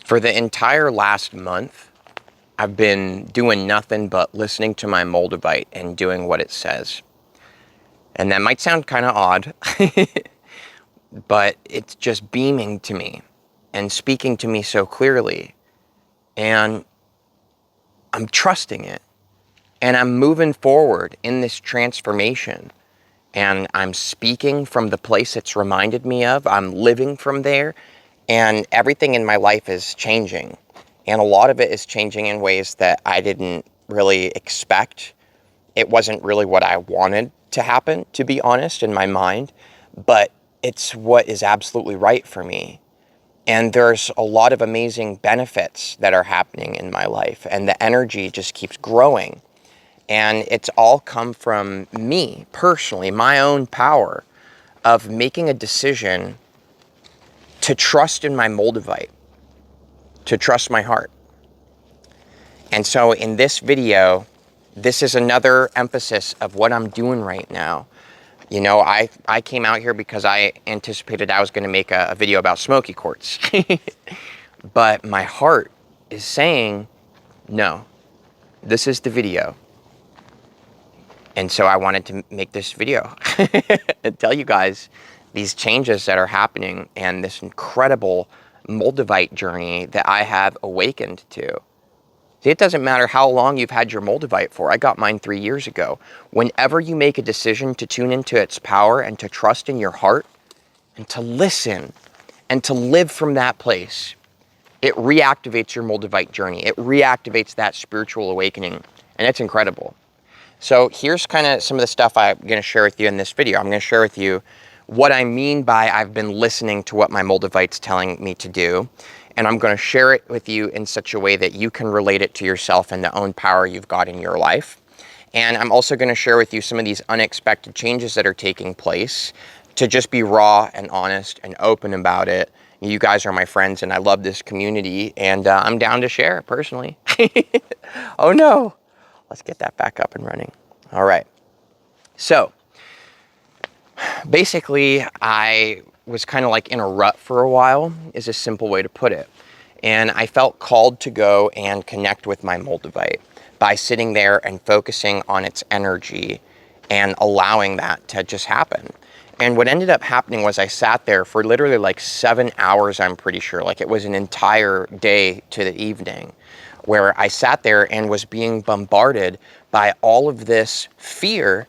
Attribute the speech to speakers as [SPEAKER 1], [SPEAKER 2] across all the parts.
[SPEAKER 1] For the entire last month, I've been doing nothing but listening to my Moldavite and doing what it says. And that might sound kind of odd, but it's just beaming to me and speaking to me so clearly. And I'm trusting it. And I'm moving forward in this transformation. And I'm speaking from the place it's reminded me of. I'm living from there. And everything in my life is changing. And a lot of it is changing in ways that I didn't really expect. It wasn't really what I wanted to happen, to be honest, in my mind. But it's what is absolutely right for me. And there's a lot of amazing benefits that are happening in my life. And the energy just keeps growing. And it's all come from me, personally, my own power of making a decision to trust in my Moldavite, to trust my heart. And so in this video, this is another emphasis of what I'm doing right now. You know, I came out here because I anticipated I was going to make a video about smoky quartz. But my heart is saying, no, this is the video. And so I wanted to make this video and tell you guys these changes that are happening and this incredible Moldavite journey that I have awakened to. See, it doesn't matter how long you've had your Moldavite for. I got mine 3 years ago. Whenever you make a decision to tune into its power and to trust in your heart and to listen and to live from that place, it reactivates your Moldavite journey. It reactivates that spiritual awakening, and it's incredible. So here's kind of some of the stuff I'm going to share with you in this video. I'm going to share with you what I mean by I've been listening to what my Moldavite's telling me to do. And I'm going to share it with you in such a way that you can relate it to yourself and the own power you've got in your life. And I'm also going to share with you some of these unexpected changes that are taking place to just be raw and honest and open about it. You guys are my friends and I love this community and I'm down to share personally. Oh no. Let's get that back up and running. All right. So basically, I was kind of like in a rut for a while, is a simple way to put it. And I felt called to go and connect with my Moldavite by sitting there and focusing on its energy and allowing that to just happen. And what ended up happening was I sat there for literally like 7 hours, I'm pretty sure. Like it was an entire day to the evening, where I sat there and was being bombarded by all of this fear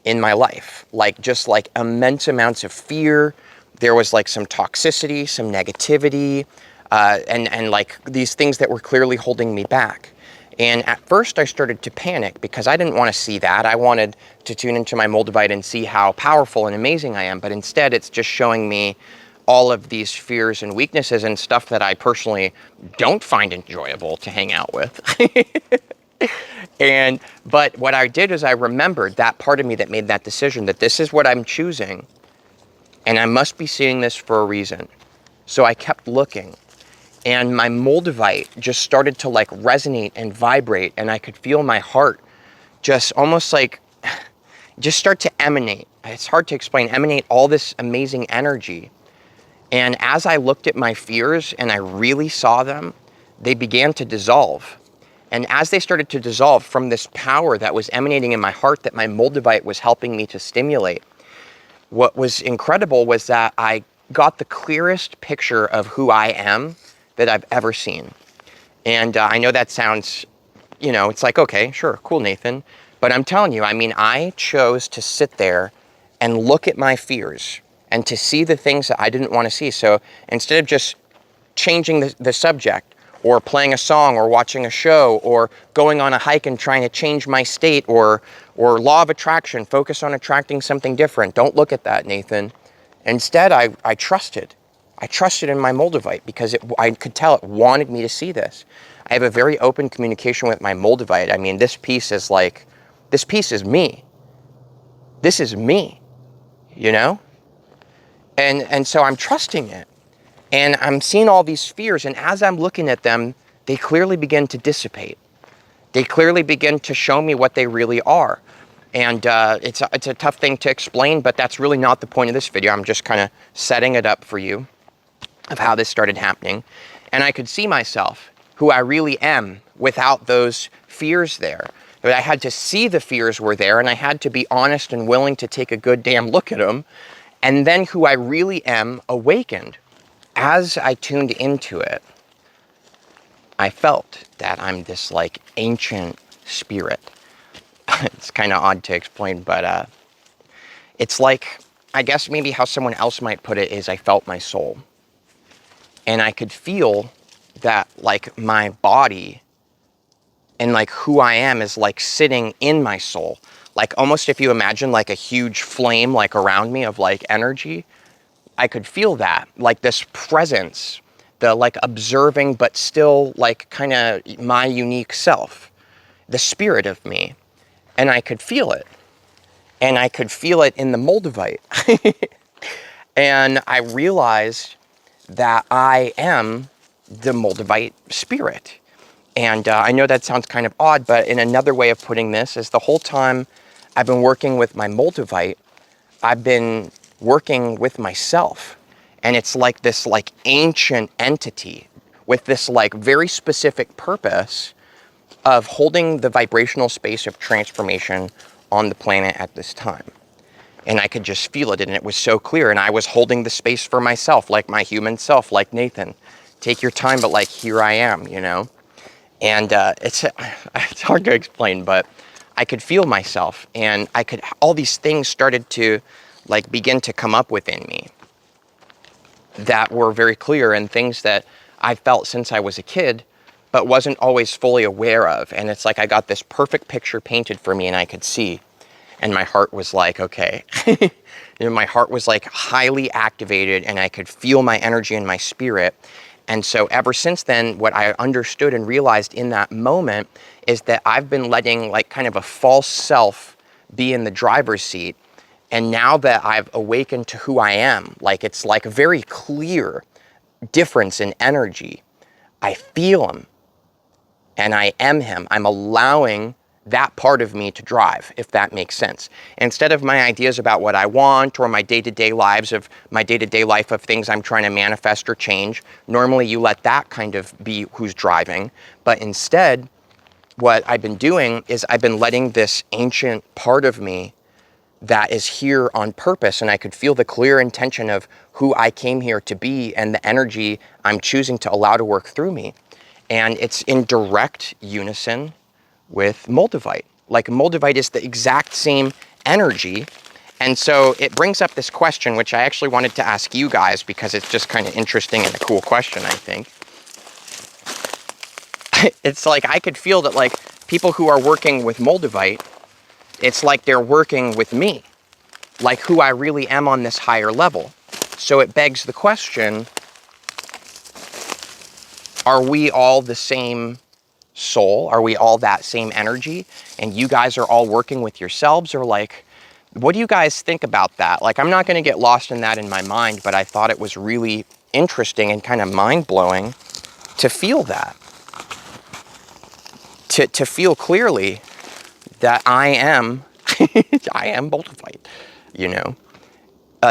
[SPEAKER 1] in my life. Like just like immense amounts of fear. There was like some toxicity, some negativity, and like these things that were clearly holding me back. And at first I started to panic because I didn't want to see that. I wanted to tune into my Moldavite and see how powerful and amazing I am. But instead it's just showing me all of these fears and weaknesses and stuff that I personally don't find enjoyable to hang out with. But what I did is I remembered that part of me that made that decision, that this is what I'm choosing and I must be seeing this for a reason. So I kept looking and my Moldavite just started to like resonate and vibrate and I could feel my heart just almost like just start to emanate. It's hard to explain, emanate all this amazing energy. And as I looked at my fears and I really saw them, they began to dissolve. And as they started to dissolve from this power that was emanating in my heart that my Moldavite was helping me to stimulate, what was incredible was that I got the clearest picture of who I am that I've ever seen. And I know that sounds, you know, it's like, okay, sure, cool, Nathan. But I'm telling you, I mean, I chose to sit there and look at my fears and to see the things that I didn't want to see. So instead of just changing the subject or playing a song or watching a show or going on a hike and trying to change my state or law of attraction, focus on attracting something different. Don't look at that, Nathan. Instead, I trusted. I trusted in my Moldavite because I could tell it wanted me to see this. I have a very open communication with my Moldavite. I mean, this piece is me. This is me, you know? And so I'm trusting it. And I'm seeing all these fears, and as I'm looking at them, they clearly begin to dissipate. They clearly begin to show me what they really are. And it's a tough thing to explain, but that's really not the point of this video. I'm just kind of setting it up for you of how this started happening. And I could see myself, who I really am, without those fears there. But I had to see the fears were there, and I had to be honest and willing to take a good damn look at them. And then who I really am awakened. As I tuned into it, I felt that I'm this like ancient spirit. It's kind of odd to explain, but it's like, I guess maybe how someone else might put it is I felt my soul. And I could feel that like my body and like who I am is like sitting in my soul. Like almost if you imagine like a huge flame like around me of like energy, I could feel that, like this presence, the like observing but still like kind of my unique self, the spirit of me. And I could feel it. And I could feel it in the Moldavite. And I realized that I am the Moldavite spirit. And I know that sounds kind of odd, but in another way of putting this is the whole time I've been working with my Moldavite, I've been working with myself. And it's like this like ancient entity with this like very specific purpose of holding the vibrational space of transformation on the planet at this time. And I could just feel it, and it was so clear. And I was holding the space for myself, like my human self, like Nathan. Take your time, but like, here I am, you know? And it's hard to explain, but I could feel myself, and all these things started to like begin to come up within me that were very clear, and things that I felt since I was a kid, but wasn't always fully aware of. And it's like I got this perfect picture painted for me, and I could see. And my heart was like, okay. You know, my heart was like highly activated, and I could feel my energy and my spirit. And so ever since then, what I understood and realized in that moment is that I've been letting like kind of a false self be in the driver's seat. And now that I've awakened to who I am, like it's like a very clear difference in energy. I feel him. And I am him. I'm allowing that part of me to drive, if that makes sense. Instead of my ideas about what I want or my day-to-day life of things I'm trying to manifest or change, normally you let that kind of be who's driving. But instead, what I've been doing is I've been letting this ancient part of me that is here on purpose, and I could feel the clear intention of who I came here to be and the energy I'm choosing to allow to work through me. And it's in direct unison with Moldavite. Like Moldavite is the exact same energy. And so it brings up this question, which I actually wanted to ask you guys because it's just kind of interesting and a cool question, I think. It's like I could feel that like people who are working with Moldavite, it's like they're working with me, like who I really am on this higher level. So it begs the question, are we all the same soul? Are we all that same energy? And you guys are all working with yourselves? Or like, what do you guys think about that? Like, I'm not going to get lost in that in my mind, but I thought it was really interesting and kind of mind-blowing to feel that. To feel clearly that I am, I am Moldavite, you know?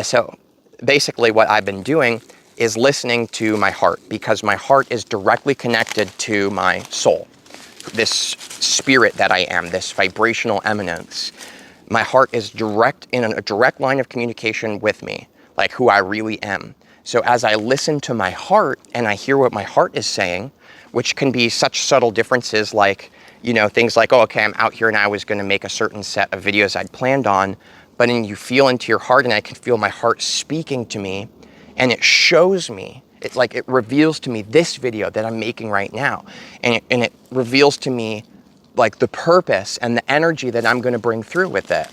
[SPEAKER 1] So basically what I've been doing is listening to my heart, because my heart is directly connected to my soul, this spirit that I am, this vibrational eminence. My heart is in a direct line of communication with me, like who I really am. So as I listen to my heart and I hear what my heart is saying, which can be such subtle differences, like, you know, things like, oh, okay, I'm out here and I was going to make a certain set of videos I'd planned on, but then you feel into your heart, and I can feel my heart speaking to me. And it shows me, it's like it reveals to me this video that I'm making right now. And it reveals to me like the purpose and the energy that I'm going to bring through with it.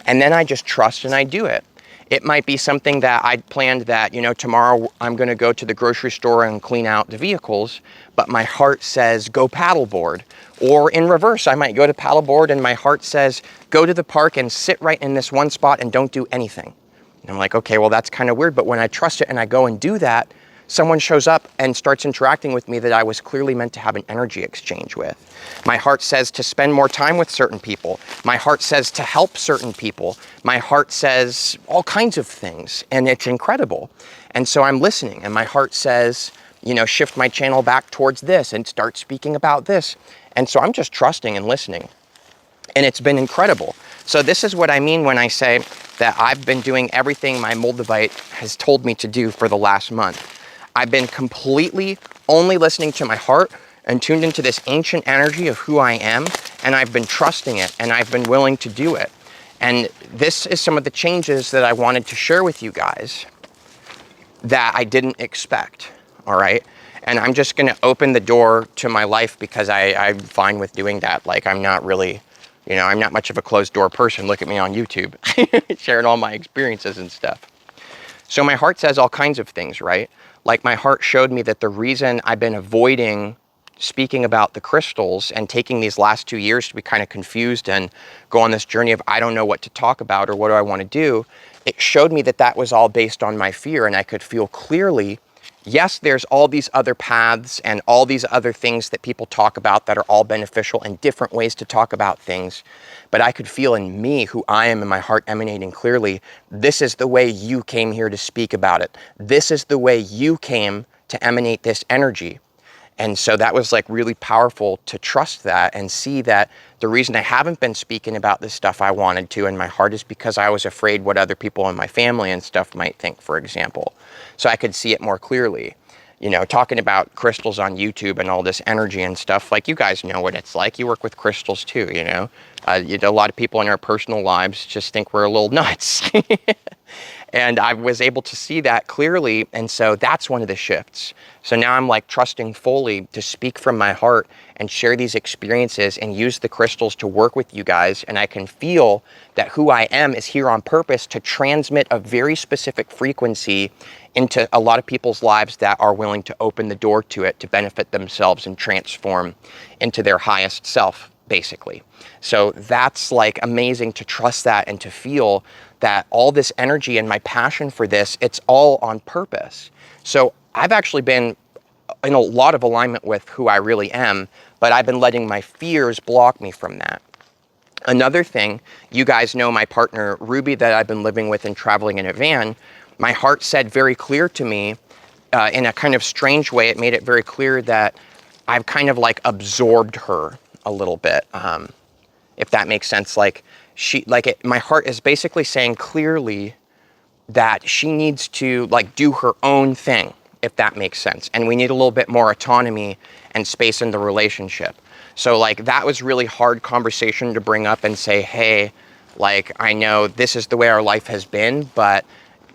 [SPEAKER 1] And then I just trust and I do it. It might be something that I'd planned that, you know, tomorrow I'm going to go to the grocery store and clean out the vehicles, but my heart says go paddleboard. Or in reverse, I might go to paddleboard and my heart says go to the park and sit right in this one spot and don't do anything. And I'm like, okay, well, that's kind of weird. But when I trust it and I go and do that, someone shows up and starts interacting with me that I was clearly meant to have an energy exchange with. My heart says to spend more time with certain people. My heart says to help certain people. My heart says all kinds of things, and it's incredible. And so I'm listening, and my heart says, shift my channel back towards this and start speaking about this. And so I'm just trusting and listening. And it's been incredible. So this is what I mean when I say that I've been doing everything my Moldavite has told me to do for the last month. I've been completely only listening to my heart and tuned into this ancient energy of who I am, and I've been trusting it, and I've been willing to do it. And this is some of the changes that I wanted to share with you guys that I didn't expect, all right? And I'm just gonna open the door to my life because I'm fine with doing that. Like, I'm not really, I'm not much of a closed door person. Look at me on YouTube, sharing all my experiences and stuff. So my heart says all kinds of things, right? Like, my heart showed me that the reason I've been avoiding speaking about the crystals and taking these last 2 years to be kind of confused and go on this journey of I don't know what to talk about or what do I want to do, it showed me that that was all based on my fear, and I could feel clearly, yes, there's all these other paths and all these other things that people talk about that are all beneficial and different ways to talk about things, but I could feel in me, who I am, in my heart emanating clearly, this is the way you came here to speak about it. This is the way you came to emanate this energy. And so that was like really powerful to trust that and see that the reason I haven't been speaking about this stuff I wanted to in my heart is because I was afraid what other people in my family and stuff might think, for example. So I could see it more clearly. Talking about crystals on YouTube and all this energy and stuff, like, you guys know what it's like. You work with crystals too, a lot of people in our personal lives just think we're a little nuts. And I was able to see that clearly, and so that's one of the shifts. So now I'm like trusting fully to speak from my heart and share these experiences and use the crystals to work with you guys, and I can feel that who I am is here on purpose to transmit a very specific frequency into a lot of people's lives that are willing to open the door to it to benefit themselves and transform into their highest self, basically. So that's like amazing to trust that and to feel that all this energy and my passion for this, it's all on purpose. So I've actually been in a lot of alignment with who I really am, but I've been letting my fears block me from that. Another thing, you guys know my partner Ruby that I've been living with and traveling in a van. My heart said very clear to me, in a kind of strange way, it made it very clear that I've kind of like absorbed her a little bit, if that makes sense. Like, my heart is basically saying clearly that she needs to like do her own thing, if that makes sense. And we need a little bit more autonomy and space in the relationship. So like, that was really hard conversation to bring up and say, hey, like, I know this is the way our life has been, but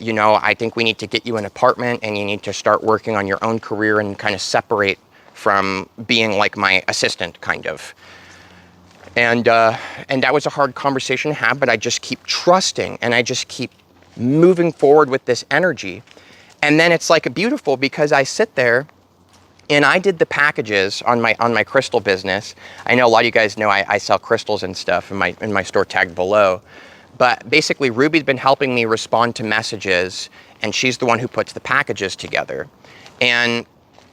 [SPEAKER 1] I think we need to get you an apartment and you need to start working on your own career and kind of separate from being like my assistant, kind of. And that was a hard conversation to have, but I just keep trusting and I just keep moving forward with this energy. And then it's like beautiful because I sit there and I did the packages on my crystal business. I know a lot of you guys know I sell crystals and stuff in my store tagged below. But basically, Ruby's been helping me respond to messages, and she's the one who puts the packages together. And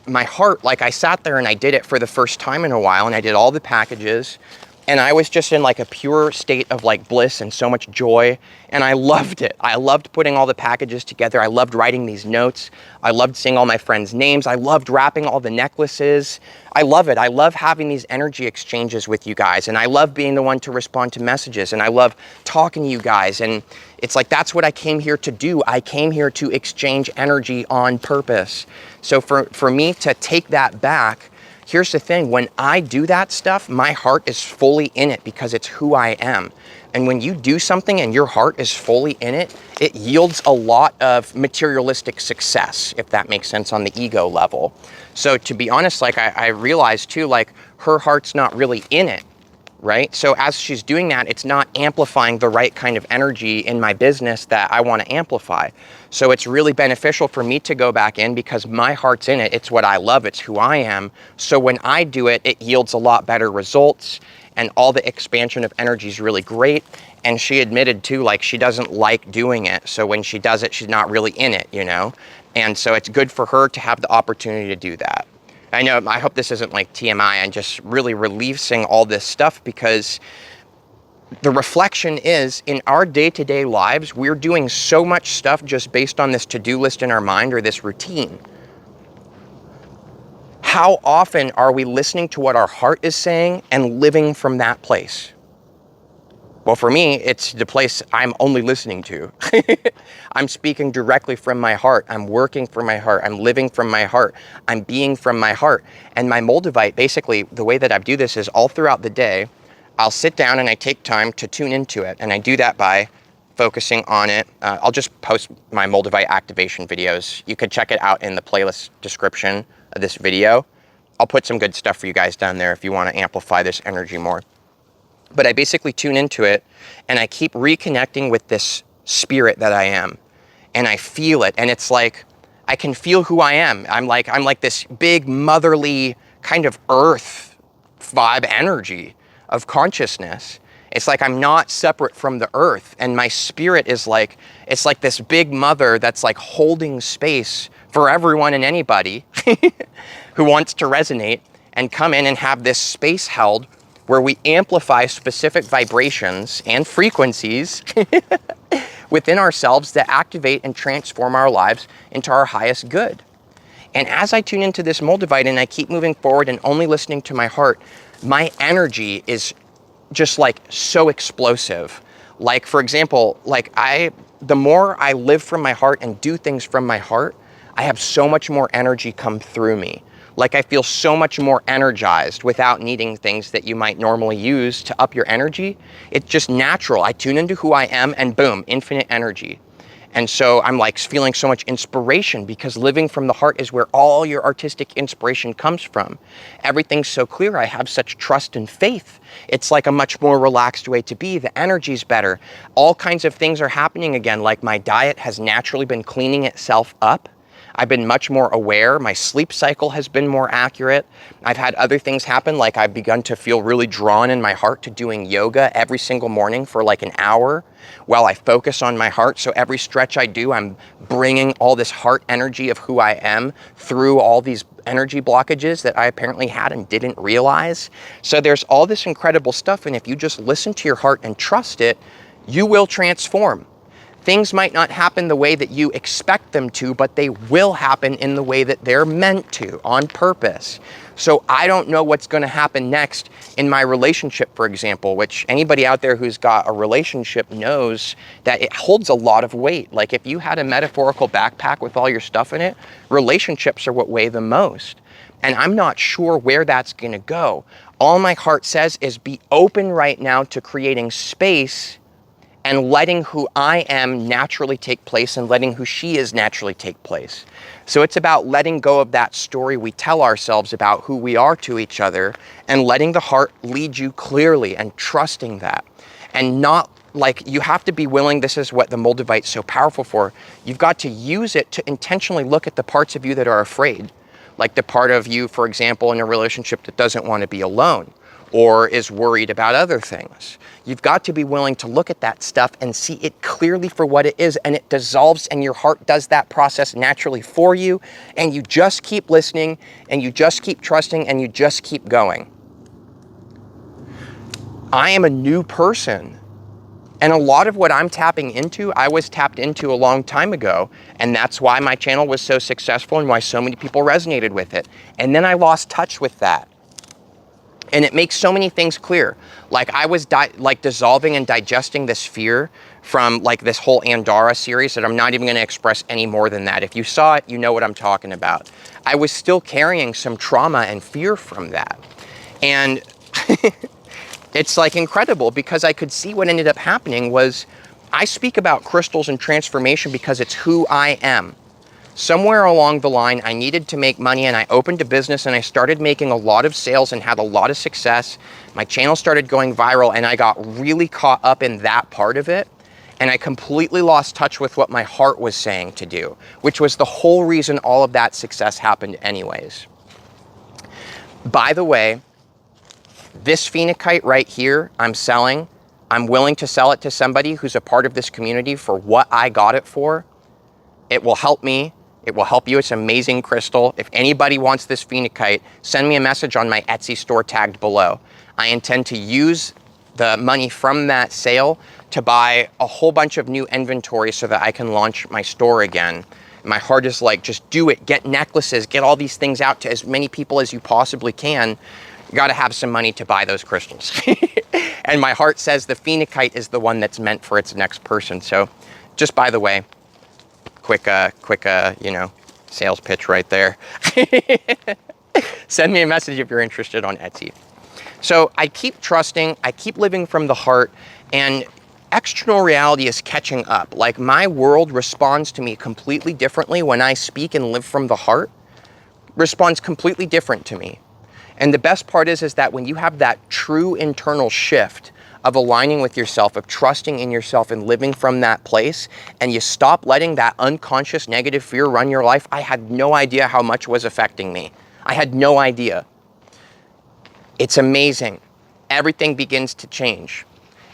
[SPEAKER 1] my heart, like, I sat there and I did it for the first time in a while, and I did all the packages, and I was just in like a pure state of like bliss and so much joy, and I loved it. I loved putting all the packages together. I loved writing these notes. I loved seeing all my friends' names. I loved wrapping all the necklaces. I love it. I love having these energy exchanges with you guys, and I love being the one to respond to messages, and I love talking to you guys, and it's like, that's what I came here to do. I came here to exchange energy on purpose. So for me to take that back, here's the thing, when I do that stuff, my heart is fully in it because it's who I am. And when you do something and your heart is fully in it, it yields a lot of materialistic success, if that makes sense on the ego level. So to be honest, like, I realized too, like, her heart's not really in it, right? So as she's doing that, it's not amplifying the right kind of energy in my business that I want to amplify. So it's really beneficial for me to go back in because my heart's in it. It's what I love. It's who I am. So when I do it, it yields a lot better results, and all the expansion of energy is really great. And she admitted too, like, she doesn't like doing it. So when she does it, she's not really in it, And so it's good for her to have the opportunity to do that. I know, I hope this isn't like TMI. I'm just really releasing all this stuff because the reflection is, in our day-to-day lives, we're doing so much stuff just based on this to-do list in our mind or this routine. how often are we listening to what our heart is saying and living from that place? Well, for me, it's the place I'm only listening to. I'm speaking directly from my heart. I'm working from my heart. I'm living from my heart. I'm being from my heart. And my Moldavite, basically, the way that I do this is all throughout the day, I'll sit down and I take time to tune into it. And I do that by focusing on it. I'll just post my Moldavite activation videos. You could check it out in the playlist description of this video. I'll put some good stuff for you guys down there if you want to amplify this energy more. But I basically tune into it and I keep reconnecting with this spirit that I am. And I feel it. And it's like, I can feel who I am. I'm like this big motherly kind of earth vibe energy of consciousness. It's like I'm not separate from the earth. And my spirit is like, it's like this big mother that's like holding space for everyone and anybody who wants to resonate and come in and have this space held where we amplify specific vibrations and frequencies within ourselves that activate and transform our lives into our highest good. And as I tune into this Moldavite and I keep moving forward and only listening to my heart, my energy is just like so explosive. Like, for example, the more I live from my heart and do things from my heart, I have so much more energy come through me. Like I feel so much more energized without needing things that you might normally use to up your energy. It's just natural. I tune into who I am and boom, infinite energy. And so I'm like feeling so much inspiration because living from the heart is where all your artistic inspiration comes from. Everything's so clear. I have such trust and faith. It's like a much more relaxed way to be. The energy's better. All kinds of things are happening again. Like my diet has naturally been cleaning itself up. I've been much more aware. My sleep cycle has been more accurate. I've had other things happen, like I've begun to feel really drawn in my heart to doing yoga every single morning for like an hour while I focus on my heart. So every stretch I do, I'm bringing all this heart energy of who I am through all these energy blockages that I apparently had and didn't realize. So there's all this incredible stuff. And if you just listen to your heart and trust it, you will transform. Things might not happen the way that you expect them to, but they will happen in the way that they're meant to, on purpose. So I don't know what's going to happen next in my relationship, for example, which anybody out there who's got a relationship knows that it holds a lot of weight. Like if you had a metaphorical backpack with all your stuff in it, relationships are what weigh the most. And I'm not sure where that's going to go. All my heart says is be open right now to creating space and letting who I am naturally take place and letting who she is naturally take place. So it's about letting go of that story we tell ourselves about who we are to each other and letting the heart lead you clearly and trusting that. And not like you have to be willing, this is what the Moldavite's so powerful for, you've got to use it to intentionally look at the parts of you that are afraid. Like the part of you, for example, in a relationship that doesn't want to be alone or is worried about other things. You've got to be willing to look at that stuff and see it clearly for what it is, and it dissolves, and your heart does that process naturally for you, and you just keep listening, and you just keep trusting, and you just keep going. I am a new person, and a lot of what I'm tapping into, I was tapped into a long time ago, and that's why my channel was so successful and why so many people resonated with it. And then I lost touch with that. And it makes so many things clear. Like I was dissolving and digesting this fear from like this whole Andara series that I'm not even going to express any more than that. If you saw it, you know what I'm talking about. I was still carrying some trauma and fear from that. And it's like incredible because I could see what ended up happening was I speak about crystals and transformation because it's who I am. Somewhere along the line, I needed to make money and I opened a business and I started making a lot of sales and had a lot of success. My channel started going viral and I got really caught up in that part of it. And I completely lost touch with what my heart was saying to do, which was the whole reason all of that success happened anyways. By the way, this phenokite right here, I'm selling. I'm willing to sell it to somebody who's a part of this community for what I got it for. It will help me. It will help you. It's an amazing crystal. If anybody wants this phenokite, send me a message on my Etsy store tagged below. I intend to use the money from that sale to buy a whole bunch of new inventory so that I can launch my store again. My heart is like, just do it. Get necklaces. Get all these things out to as many people as you possibly can. You got to have some money to buy those crystals. And my heart says the phenakite is the one that's meant for its next person. So just by the way, quick, you know, sales pitch right there. Send me a message if you're interested on Etsy. So I keep trusting, I keep living from the heart, and external reality is catching up. Like, my world responds to me completely differently when I speak and live from the heart, responds completely different to me. And the best part is that when you have that true internal shift of aligning with yourself, of trusting in yourself and living from that place, and you stop letting that unconscious negative fear run your life, I had no idea how much was affecting me. I had no idea. It's amazing. Everything begins to change.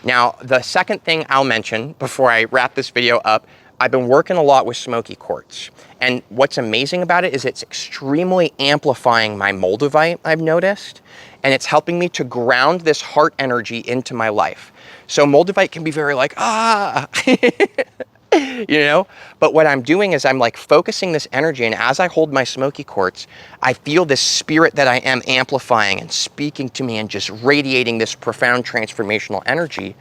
[SPEAKER 1] Now, the second thing I'll mention before I wrap this video up, I've been working a lot with smoky quartz. And what's amazing about it is it's extremely amplifying my Moldavite, I've noticed. And it's helping me to ground this heart energy into my life. So Moldavite can be very like, you know, but what I'm doing is I'm like focusing this energy, and as I hold my smoky quartz, I feel this spirit that I am amplifying and speaking to me and just radiating this profound transformational energy.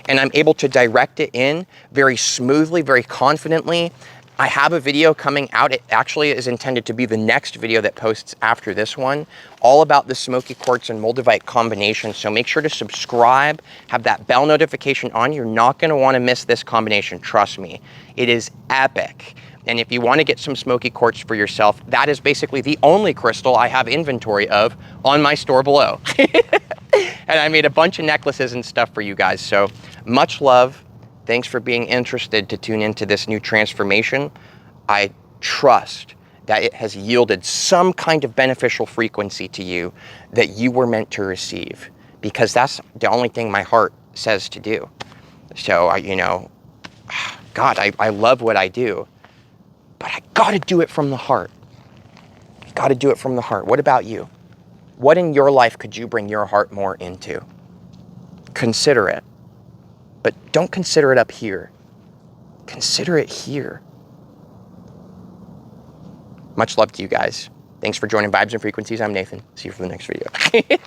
[SPEAKER 1] And I'm able to direct it in very smoothly, very confidently. I have a video coming out. It actually is intended to be the next video that posts after this one, all about the smoky quartz and Moldavite combination. So make sure to subscribe, have that bell notification on. You're not going to want to miss this combination. Trust me, it is epic. And if you want to get some smoky quartz for yourself, that is basically the only crystal I have inventory of on my store below. And I made a bunch of necklaces and stuff for you guys. So much love. Thanks for being interested to tune into this new transformation. I trust that it has yielded some kind of beneficial frequency to you that you were meant to receive, because that's the only thing my heart says to do. So, you know, God, I love what I do, but I gotta do it from the heart. Gotta do it from the heart. What about you? What in your life could you bring your heart more into? Consider it. But don't consider it up here. Consider it here. Much love to you guys. Thanks for joining Vibes and Frequencies. I'm Nathan. See you for the next video.